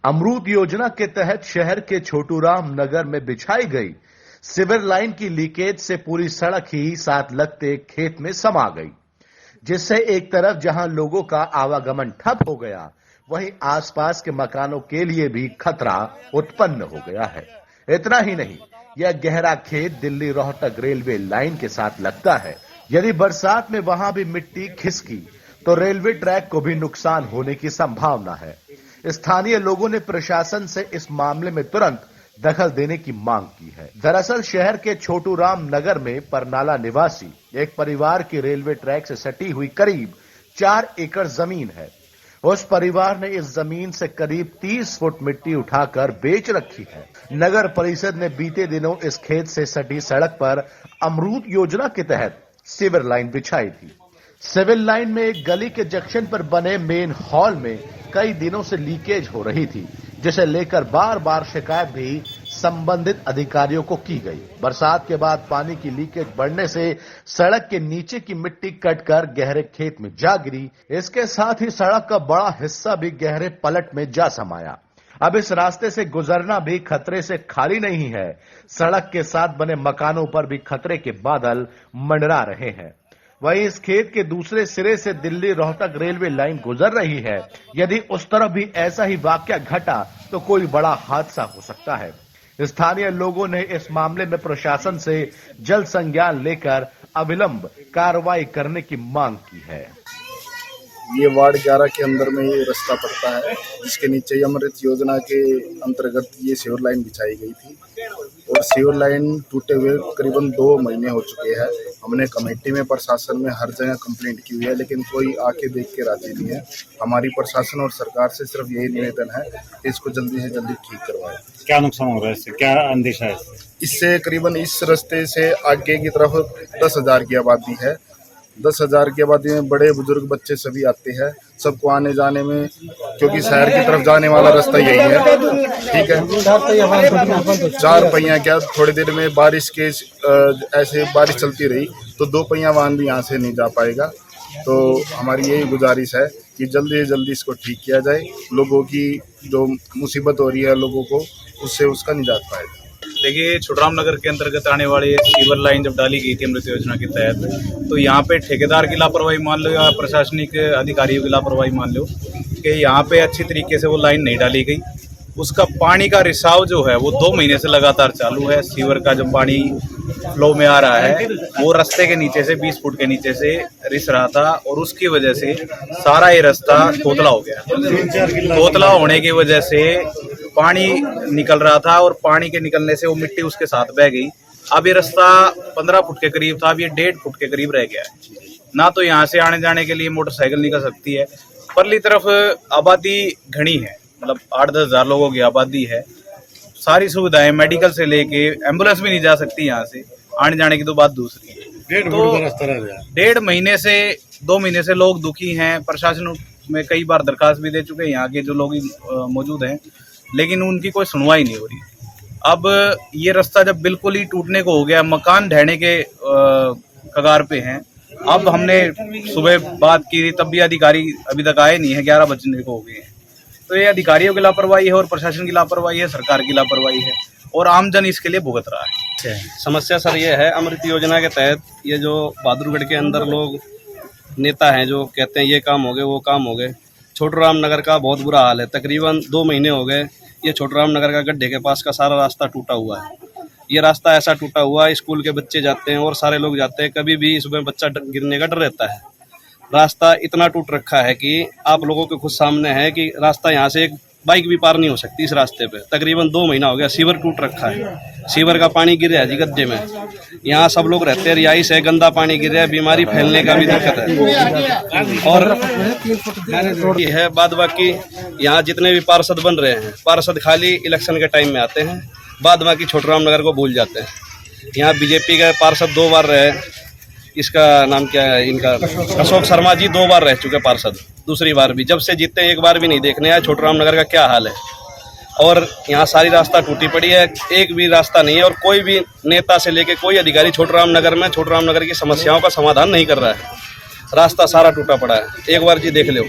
अमरूद योजना के तहत शहर के छोटूराम नगर में बिछाई गई सीवर लाइन की लीकेज से पूरी सड़क ही साथ लगते खेत में समा गई, जिससे एक तरफ जहां लोगों का आवागमन ठप हो गया, वहीं आसपास के मकानों के लिए भी खतरा उत्पन्न हो गया है। इतना ही नहीं, यह गहरा खेत दिल्ली रोहतक रेलवे लाइन के साथ लगता है। यदि बरसात में वहां भी मिट्टी खिसकी तो रेलवे ट्रैक को भी नुकसान होने की संभावना है। स्थानीय लोगों ने प्रशासन से इस मामले में तुरंत दखल देने की मांग की है। दरअसल शहर के छोटूराम नगर में परनाला निवासी एक परिवार की रेलवे ट्रैक से सटी हुई करीब 4 एकड़ जमीन है। उस परिवार ने इस जमीन से करीब 30 फुट मिट्टी उठाकर बेच रखी है। नगर परिषद ने बीते दिनों इस खेत से सटी सड़क पर अमरूद योजना के तहत सीवर लाइन बिछाई थी। सिविल लाइन में एक गली के जंक्शन पर बने मेन हॉल में कई दिनों से लीकेज हो रही थी, जिसे लेकर बार बार शिकायत भी संबंधित अधिकारियों को की गई। बरसात के बाद पानी की लीकेज बढ़ने से सड़क के नीचे की मिट्टी कटकर गहरे खेत में जा गिरी। इसके साथ ही सड़क का बड़ा हिस्सा भी गहरे पलट में जा समाया। अब इस रास्ते से गुजरना भी खतरे से खाली नहीं है। सड़क के साथ बने मकानों पर भी खतरे के बादल मंडरा रहे हैं। वहीं इस खेत के दूसरे सिरे से दिल्ली रोहतक रेलवे लाइन गुजर रही है। यदि उस तरफ भी ऐसा ही वाकया घटा तो कोई बड़ा हादसा हो सकता है। स्थानीय लोगों ने इस मामले में प्रशासन से जल्द संज्ञान लेकर अविलंब कार्रवाई करने की मांग की है। ये वार्ड 11 के अंदर में ये रास्ता पड़ता है, जिसके नीचे अमृत योजना के अंतर्गत ये सीवर लाइन बिछाई गई थी और सीवर लाइन टूटे हुए करीबन 2 महीने हो चुके हैं। हमने कमेटी में, प्रशासन में हर जगह कंप्लेंट की हुई है, लेकिन कोई आके देख के राजी नहीं है। हमारी प्रशासन और सरकार से सिर्फ यही निवेदन है कि इसको जल्दी से जल्दी ठीक करवाएं। क्या नुकसान हो रहा है इससे, क्या अंदेशा है इससे? करीबन इस रास्ते से आगे की तरफ 10,000 की आबादी है। 10,000 की आबादी में बड़े बुजुर्ग बच्चे सभी आते हैं। सबको आने जाने में, क्योंकि शहर की तरफ जाने वाला रास्ता यही है, ठीक है। 4 पहिया क्या, थोड़ी देर में बारिश के ऐसे बारिश चलती रही तो 2 पहिया वाहन भी यहाँ से नहीं जा पाएगा। तो हमारी यही गुजारिश है कि जल्दी से जल्दी इसको ठीक किया जाए। लोगों की जो मुसीबत हो रही है लोगों को, उससे उसका निजात पाएगा। देखिए, छोटूराम नगर के अंतर्गत आने वाली सीवर लाइन जब डाली गई थी अमृत योजना के तहत, तो यहाँ पे ठेकेदार की लापरवाही मान लो या प्रशासनिक अधिकारियों की लापरवाही मान लो कि यहाँ पे अच्छी तरीके से वो लाइन नहीं डाली गई। उसका पानी का रिसाव जो है वो 2 महीने से लगातार चालू है। सीवर का जो पानी फ्लो में आ रहा है वो रास्ते के नीचे से 20 फुट के नीचे से रिस रहा था और उसकी वजह से सारा ये रास्ता तोतला हो गया। तोतला होने की वजह से पानी निकल रहा था और पानी के निकलने से वो मिट्टी उसके साथ बह गई। अब ये रास्ता 15 फुट के करीब था, अब ये 1.5 फुट के करीब रह गया है। ना तो यहाँ से आने जाने के लिए मोटरसाइकिल निकल सकती है। परली तरफ आबादी घनी है, मतलब 8-10 हजार लोगों की आबादी है। सारी सुविधाएं मेडिकल से लेके एम्बुलेंस भी नहीं जा सकती यहाँ से, आने जाने की तो बात दूसरी है। तो 1.5 महीने से 2 महीने से लोग दुखी हैं। प्रशासन में कई बार दरखास्त भी दे चुके हैं यहाँ के जो लोग मौजूद हैं, लेकिन उनकी कोई सुनवाई नहीं हो रही। अब ये रास्ता जब बिल्कुल ही टूटने को हो गया, मकान ढहने के कगार पे हैं। अब हमने सुबह बात की तब भी अधिकारी अभी तक आए नहीं है, 11 बजने को हो गए हैं। तो ये अधिकारियों की लापरवाही है और प्रशासन की लापरवाही है, सरकार की लापरवाही है और आमजन इसके लिए भुगत रहा है। समस्या सर ये है, अमृत योजना के तहत ये जो बहादुरगढ़ के अंदर लोग नेता हैं जो कहते हैं ये काम हो गए वो काम हो गए। छोटूराम नगर का बहुत बुरा हाल है। तकरीबन 2 महीने हो गए ये छोटूराम नगर का गड्ढे के पास का सारा रास्ता टूटा हुआ है। ये रास्ता ऐसा टूटा हुआ है, स्कूल के बच्चे जाते हैं और सारे लोग जाते हैं, कभी भी इसमें बच्चा गिरने का डर रहता है। रास्ता इतना टूट रखा है कि आप लोगों के खुद सामने है कि रास्ता यहाँ से एक बाइक भी पार नहीं हो सकती इस रास्ते पे। तकरीबन 2 महीना हो गया, सीवर टूट रखा है। सीवर का पानी गिर रहा है जी गड्ढे में। यहाँ सब लोग रहते हैं, रिहाइश है, गंदा पानी गिर रहा है, बीमारी फैलने का भी दिक्कत है। और ये है बाद बाकी यहाँ जितने भी पार्षद बन रहे हैं, पार्षद खाली इलेक्शन के टाइम में आते हैं, बाद बाकी छोटूराम नगर को भूल जाते हैं। यहाँ बीजेपी के पार्षद 2 बार रहे, इसका नाम क्या है इनका, अशोक शर्मा जी 2 बार रह चुके पार्षद। दूसरी बार भी जब से जीते 1 बार भी नहीं देखने आए छोटूराम नगर का क्या हाल है। और यहाँ सारी रास्ता टूटी पड़ी है, एक भी रास्ता नहीं है और कोई भी नेता से लेके कोई अधिकारी छोटूराम नगर में छोटूराम नगर की समस्याओं का समाधान नहीं कर रहा है। रास्ता सारा टूटा पड़ा है, एक बार जी देख लो।